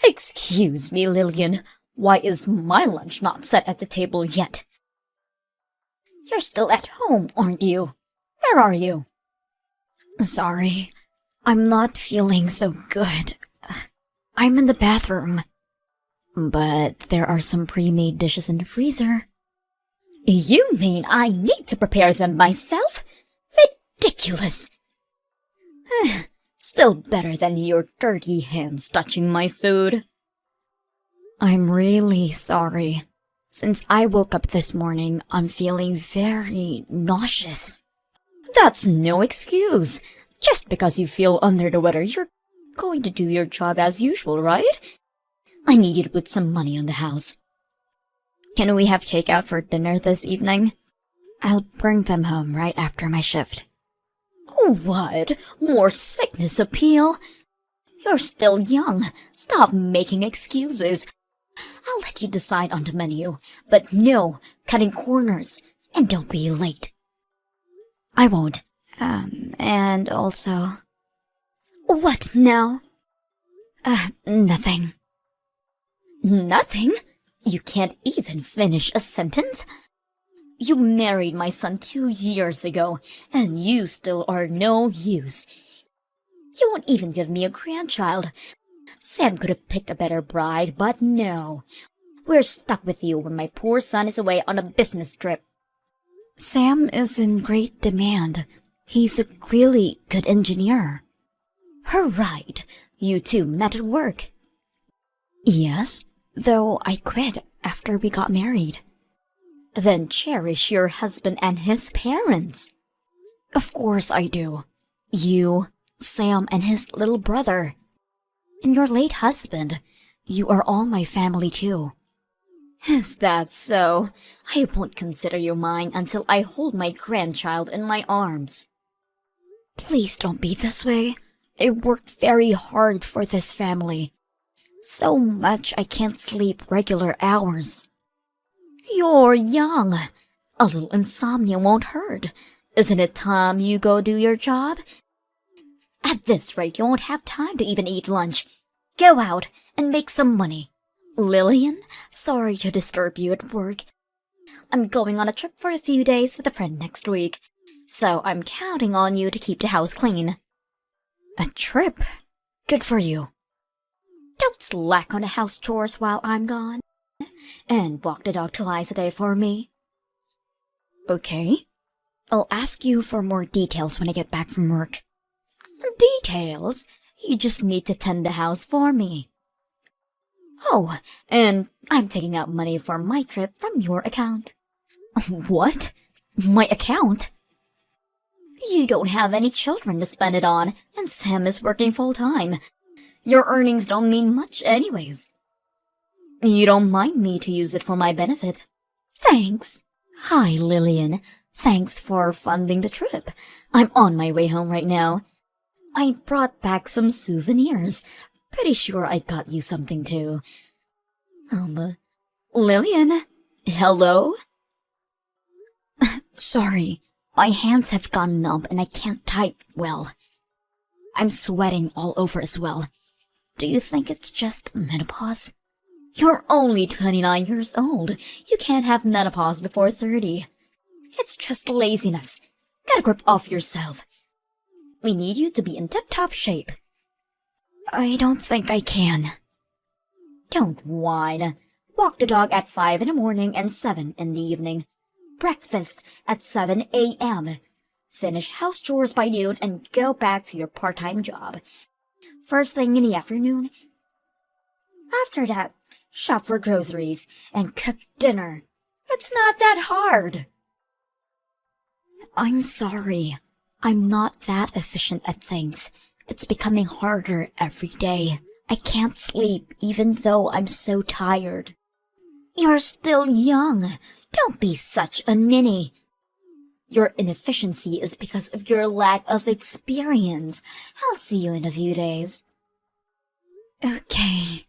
Excuse me, Lillian. Why is my lunch not set at the table yet? You're still at home, aren't you? Where are you? Sorry, I'm not feeling so good. I'm in the bathroom. But there are some pre-made dishes in the freezer. You mean I need to prepare them myself? Ridiculous! Still better than your dirty hands touching my food. I'm really sorry. Since I woke up this morning, I'm feeling very nauseous. That's no excuse. Just because you feel under the weather, you're going to do your job as usual, right? I need you to put some money on the house. Can we have takeout for dinner this evening? I'll bring them home right after my shift. What? More sickness appeal? You're still young. Stop making excuses. I'll let you decide on the menu, but no cutting corners, and don't be late. I won't. And also... What now? Nothing. Nothing? You can't even finish a sentence? You married my son 2 years ago, and you still are no use. You won't even give me a grandchild. Sam could have picked a better bride, but no. We're stuck with you when my poor son is away on a business trip. Sam is in great demand. He's a really good engineer. Right. You two met at work. Yes, though I quit after we got married. Then cherish your husband and his parents. Of course I do. You, Sam and his little brother. And your late husband. You are all my family too. Is that so? I won't consider you mine until I hold my grandchild in my arms. Please don't be this way. I worked very hard for this family. So much I can't sleep regular hours. You're young. A little insomnia won't hurt. Isn't it time you go do your job? At this rate, you won't have time to even eat lunch. Go out and make some money. Lillian, sorry to disturb you at work. I'm going on a trip for a few days with a friend next week, so I'm counting on you to keep the house clean. A trip? Good for you. Don't slack on the house chores while I'm gone. And walk the dog twice a day for me. Okay. I'll ask you for more details when I get back from work. Details? You just need to tend the house for me. Oh, and I'm taking out money for my trip from your account. What? My account? You don't have any children to spend it on, and Sam is working full-time. Your earnings don't mean much anyways. You don't mind me to use it for my benefit. Thanks. Hi, Lillian. Thanks for funding the trip. I'm on my way home right now. I brought back some souvenirs. Pretty sure I got you something too. Lillian? Hello? Sorry, my hands have gone numb and I can't type well. I'm sweating all over as well. Do you think it's just menopause? You're only 29 years old. You can't have menopause before 30. It's just laziness. Get a grip off yourself. We need you to be in tip-top shape. I don't think I can. Don't whine. Walk the dog at 5 in the morning and 7 in the evening. Breakfast at 7 a.m. Finish house chores by noon and go back to your part-time job. First thing in the afternoon. After that, shop for groceries and cook dinner. It's not that hard. I'm sorry. I'm not that efficient at things. It's becoming harder every day. I can't sleep even though I'm so tired. You're still young. Don't be such a ninny. Your inefficiency is because of your lack of experience. I'll see you in a few days. Okay.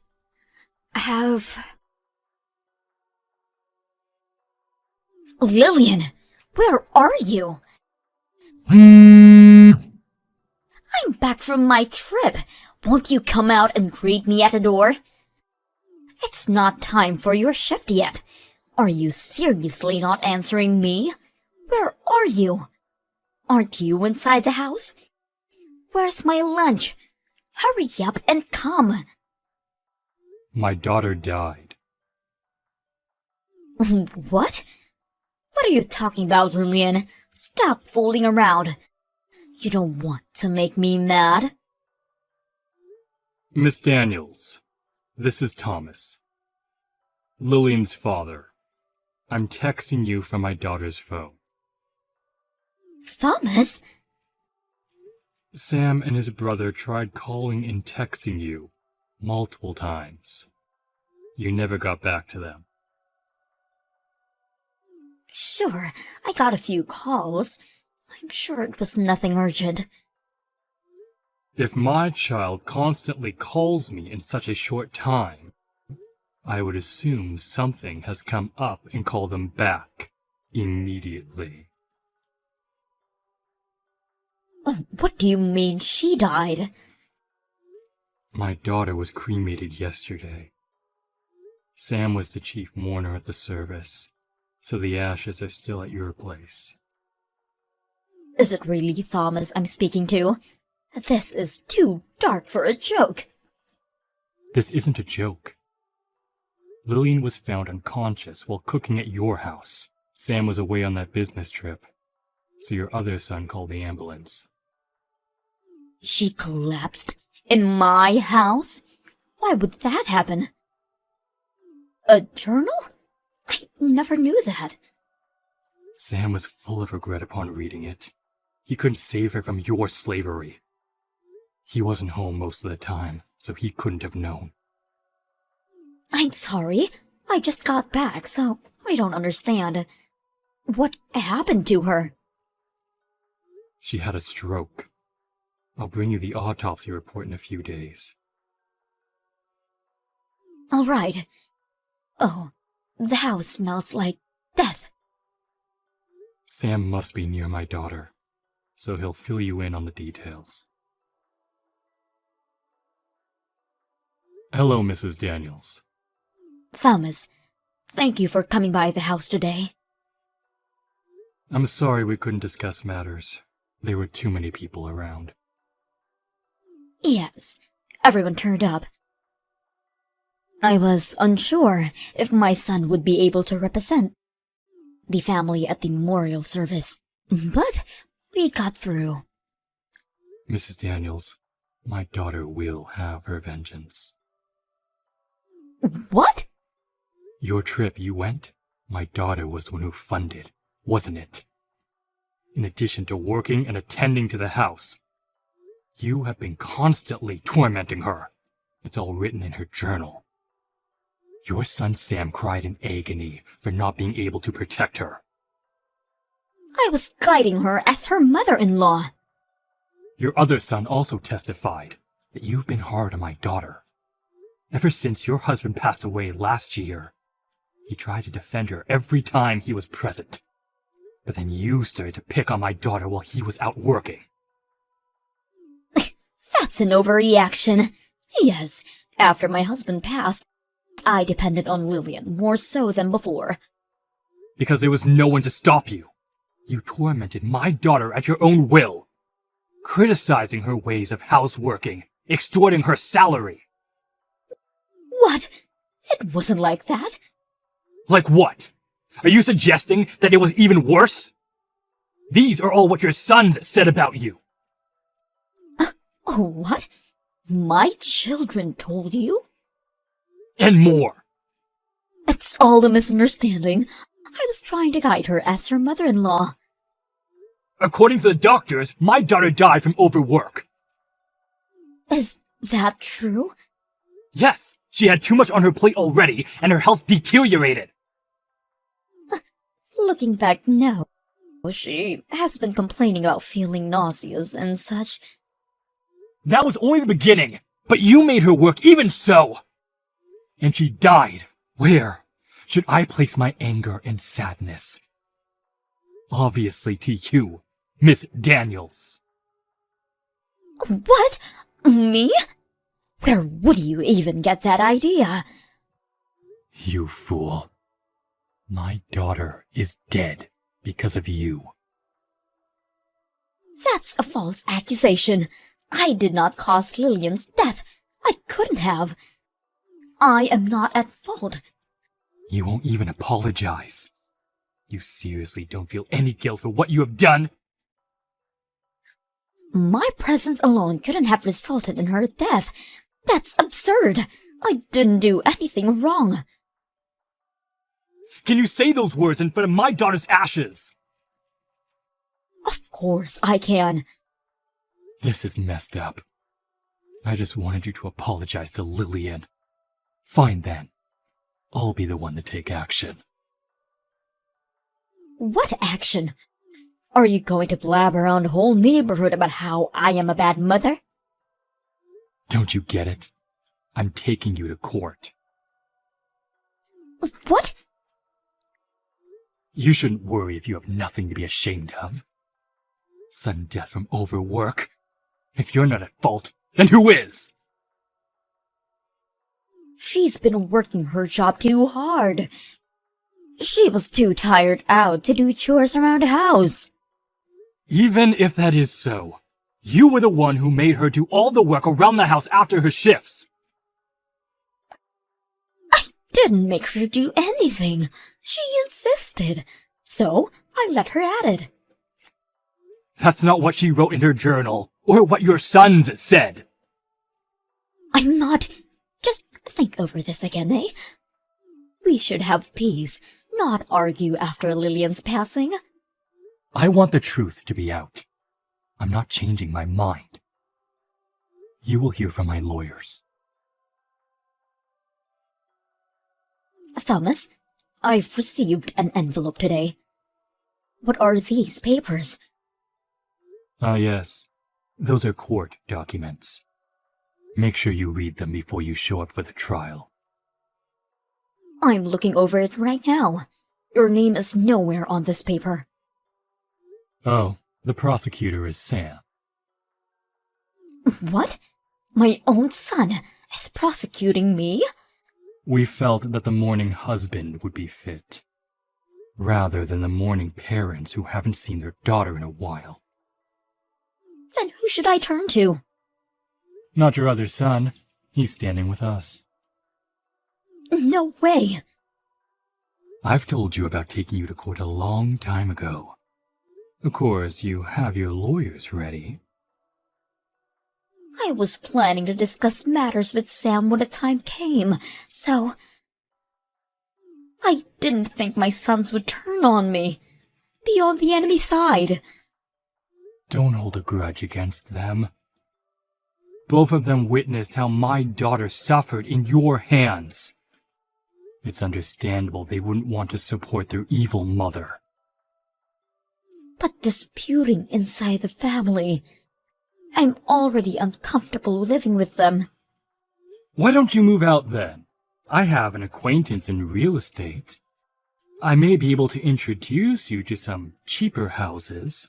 Lillian, where are you? I'm back from my trip. Won't you come out and greet me at the door? It's not time for your shift yet. Are you seriously not answering me? Where are you? Aren't you inside the house? Where's my lunch? Hurry up and come. My daughter died. What? What are you talking about, Lillian? Stop fooling around. You don't want to make me mad. Miss Daniels, this is Thomas. Lillian's father. I'm texting you from my daughter's phone. Thomas? Sam and his brother tried calling and texting you multiple times. You never got back to them. Sure, I got a few calls. I'm sure it was nothing urgent. If my child constantly calls me in such a short time, I would assume something has come up and call them back immediately. What do you mean she died? My daughter was cremated yesterday. Sam was the chief mourner at the service, so the ashes are still at your place. Is it really Thomas I'm speaking to? This is too dark for a joke. This isn't a joke. Lillian was found unconscious while cooking at your house. Sam was away on that business trip, so your other son called the ambulance. She collapsed in my house? Why would that happen? A journal? I never knew that. Sam was full of regret upon reading it. He couldn't save her from your slavery. He wasn't home most of the time, so he couldn't have known. I'm sorry. I just got back, so I don't understand. What happened to her? She had a stroke. I'll bring you the autopsy report in a few days. All right. Oh, the house smells like death. Sam must be near my daughter, so he'll fill you in on the details. Hello, Mrs. Daniels. Thomas, thank you for coming by the house today. I'm sorry we couldn't discuss matters. There were too many people around. Yes, everyone turned up. I was unsure if my son would be able to represent the family at the memorial service, but we got through. Mrs. Daniels, my daughter will have her vengeance. What? Your trip you went, my daughter was the one who funded, wasn't it? In addition to working and attending to the house, you have been constantly tormenting her. It's all written in her journal. Your son Sam cried in agony for not being able to protect her. I was guiding her as her mother-in-law. Your other son also testified that you've been hard on my daughter. Ever since your husband passed away last year, he tried to defend her every time he was present. But then you started to pick on my daughter while he was out working. That's an overreaction. Yes, after my husband passed, I depended on Lillian more so than before. Because there was no one to stop you. You tormented my daughter at your own will, criticizing her ways of houseworking, extorting her salary. What? It wasn't like that. Like what? Are you suggesting that it was even worse? These are all what your sons said about you. Oh, what? My children told you? And more. It's all a misunderstanding. I was trying to guide her as her mother-in-law. According to the doctors, my daughter died from overwork. Is that true? Yes, she had too much on her plate already, and her health deteriorated. Looking back, no. She has been complaining about feeling nauseous and such. That was only the beginning, but you made her work even so. And she died. Where should I place my anger and sadness? Obviously to you, Miss Daniels. What? Me? Where would you even get that idea? You fool. My daughter is dead because of you. That's a false accusation. I did not cause Lillian's death. I couldn't have. I am not at fault. You won't even apologize. You seriously don't feel any guilt for what you have done? My presence alone couldn't have resulted in her death. That's absurd. I didn't do anything wrong. Can you say those words in front of my daughter's ashes? Of course I can. This is messed up. I just wanted you to apologize to Lillian. Fine then. I'll be the one to take action. What action? Are you going to blab around the whole neighborhood about how I am a bad mother? Don't you get it? I'm taking you to court. What? You shouldn't worry if you have nothing to be ashamed of. Sudden death from overwork. If you're not at fault, then who is? She's been working her job too hard. She was too tired out to do chores around the house. Even if that is so, you were the one who made her do all the work around the house after her shifts. Didn't make her do anything. She insisted. So I let her at it. That's not what she wrote in her journal, or what your sons said. I'm not... Just think over this again, eh? We should have peace, not argue after Lillian's passing. I want the truth to be out. I'm not changing my mind. You will hear from my lawyers. Thomas, I've received an envelope today. What are these papers? Ah, yes. Those are court documents. Make sure you read them before you show up for the trial. I'm looking over it right now. Your name is nowhere on this paper. Oh, the prosecutor is Sam. What? My own son is prosecuting me? We felt that the mourning husband would be fit, rather than the mourning parents who haven't seen their daughter in a while. Then who should I turn to? Not your other son. He's standing with us. No way. I've told you about taking you to court a long time ago. Of course, you have your lawyers ready. I was planning to discuss matters with Sam when the time came, so... I didn't think my sons would turn on me. Be on the enemy side. Don't hold a grudge against them. Both of them witnessed how my daughter suffered in your hands. It's understandable they wouldn't want to support their evil mother. But disputing inside the family... I'm already uncomfortable living with them. Why don't you move out then? I have an acquaintance in real estate. I may be able to introduce you to some cheaper houses.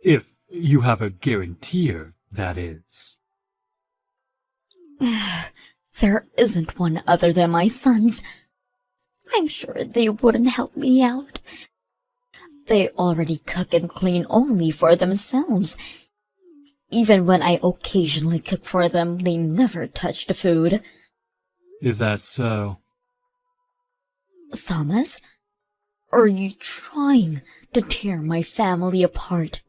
If you have a guarantor, that is. There isn't one other than my sons. I'm sure they wouldn't help me out. They already cook and clean only for themselves. Even when I occasionally cook for them, they never touch the food. Is that so? Thomas, are you trying to tear my family apart?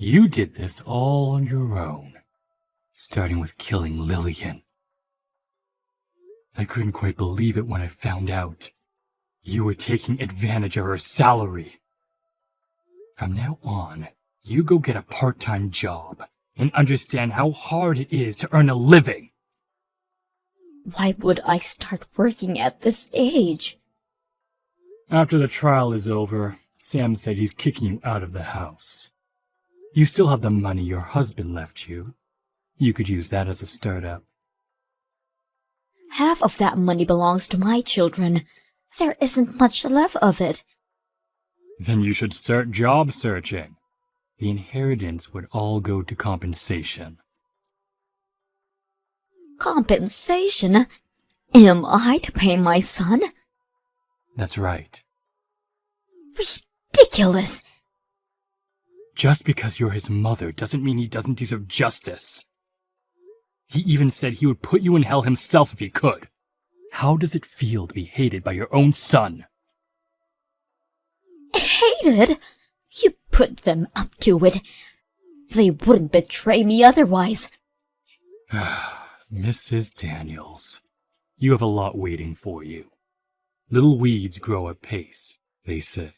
You did this all on your own, starting with killing Lillian. I couldn't quite believe it when I found out. You were taking advantage of her salary. From now on, you go get a part-time job and understand how hard it is to earn a living. Why would I start working at this age? After the trial is over, Sam said he's kicking you out of the house. You still have the money your husband left you. You could use that as a startup. Half of that money belongs to my children. There isn't much left of it. Then you should start job searching. The inheritance would all go to compensation. Compensation? Am I to pay my son? That's right. Ridiculous! Just because you're his mother doesn't mean he doesn't deserve justice. He even said he would put you in hell himself if he could. How does it feel to be hated by your own son? Hated? You put them up to it. They wouldn't betray me otherwise. Mrs. Daniels, you have a lot waiting for you. Little weeds grow apace, they say.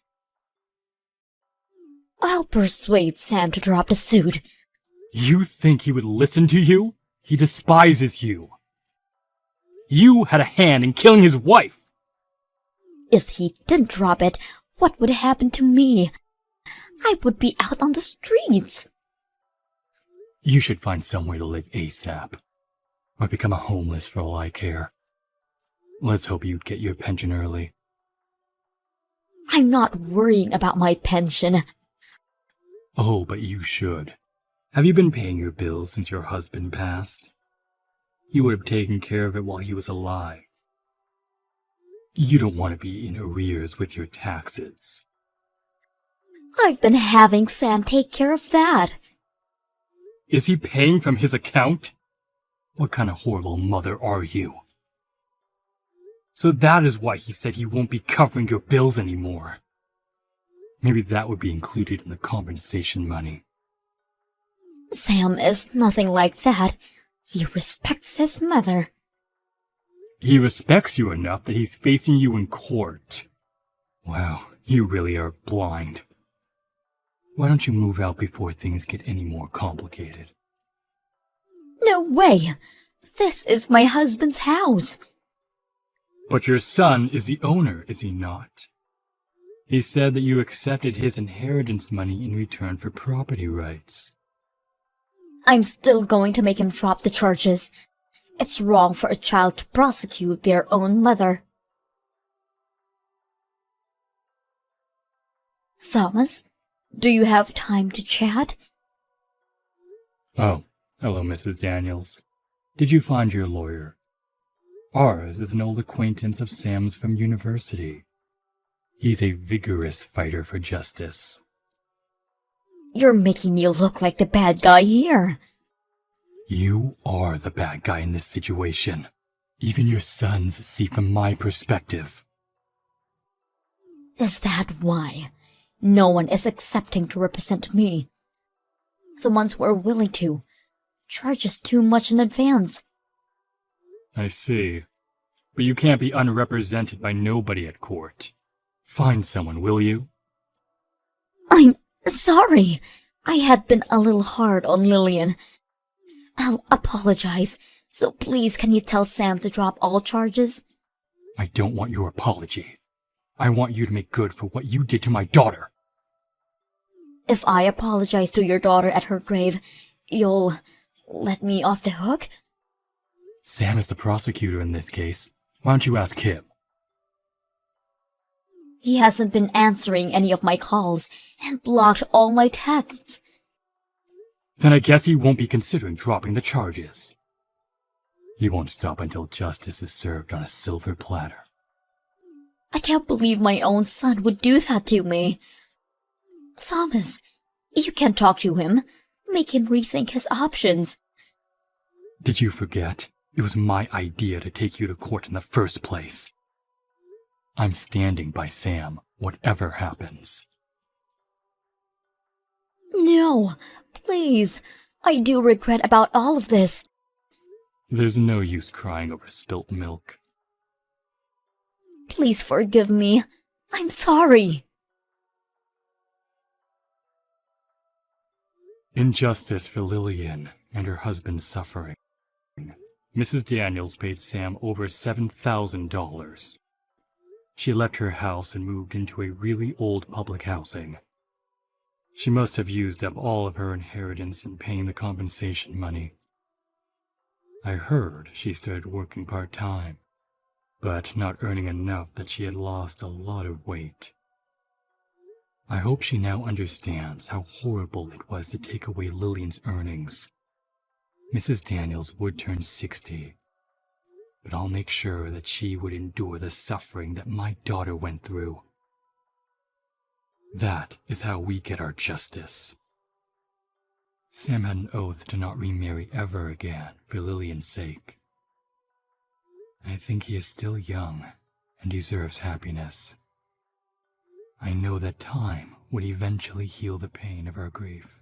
I'll persuade Sam to drop the suit. You think he would listen to you? He despises you. You had a hand in killing his wife. If he didn't drop it, what would happen to me? I would be out on the streets. You should find somewhere to live ASAP, or become a homeless for all I care. Let's hope you'd get your pension early. I'm not worrying about my pension. Oh, but you should. Have you been paying your bills since your husband passed? You would have taken care of it while he was alive. You don't want to be in arrears with your taxes. I've been having Sam take care of that. Is he paying from his account? What kind of horrible mother are you? So that is why he said he won't be covering your bills anymore. Maybe that would be included in the compensation money. Sam is nothing like that. He respects his mother. He respects you enough that he's facing you in court. Wow, you really are blind. Why don't you move out before things get any more complicated? No way! This is my husband's house. But your son is the owner, is he not? He said that you accepted his inheritance money in return for property rights. I'm still going to make him drop the charges. It's wrong for a child to prosecute their own mother. Thomas, do you have time to chat? Oh, hello, Mrs. Daniels. Did you find your lawyer? Ours is an old acquaintance of Sam's from university. He's a vigorous fighter for justice. You're making me look like the bad guy here. You are the bad guy in this situation. Even your sons see from my perspective. Is that why? No one is accepting to represent me. The ones who are willing to charge us too much in advance. I see. But you can't be unrepresented by nobody at court. Find someone, will you? I'm sorry. I had been a little hard on Lillian. I'll apologize. So please can you tell Sam to drop all charges? I don't want your apology. I want you to make good for what you did to my daughter. If I apologize to your daughter at her grave, you'll let me off the hook? Sam is the prosecutor in this case. Why don't you ask him? He hasn't been answering any of my calls and blocked all my texts. Then I guess he won't be considering dropping the charges. He won't stop until justice is served on a silver platter. I can't believe my own son would do that to me. Thomas, you can talk to him. Make him rethink his options. Did you forget? It was my idea to take you to court in the first place. I'm standing by Sam, whatever happens. No, please. I do regret about all of this. There's no use crying over spilt milk. Please forgive me. I'm sorry. In justice for Lillian and her husband's suffering, Mrs. Daniels paid Sam over $7,000. She left her house and moved into a really old public housing. She must have used up all of her inheritance in paying the compensation money. I heard she started working part-time, but not earning enough that she had lost a lot of weight. I hope she now understands how horrible it was to take away Lillian's earnings. Mrs. Daniels would turn 60. but I'll make sure that she would endure the suffering that my daughter went through. That is how we get our justice. Sam had an oath to not remarry ever again for Lillian's sake. I think he is still young and deserves happiness. I know that time would eventually heal the pain of our grief.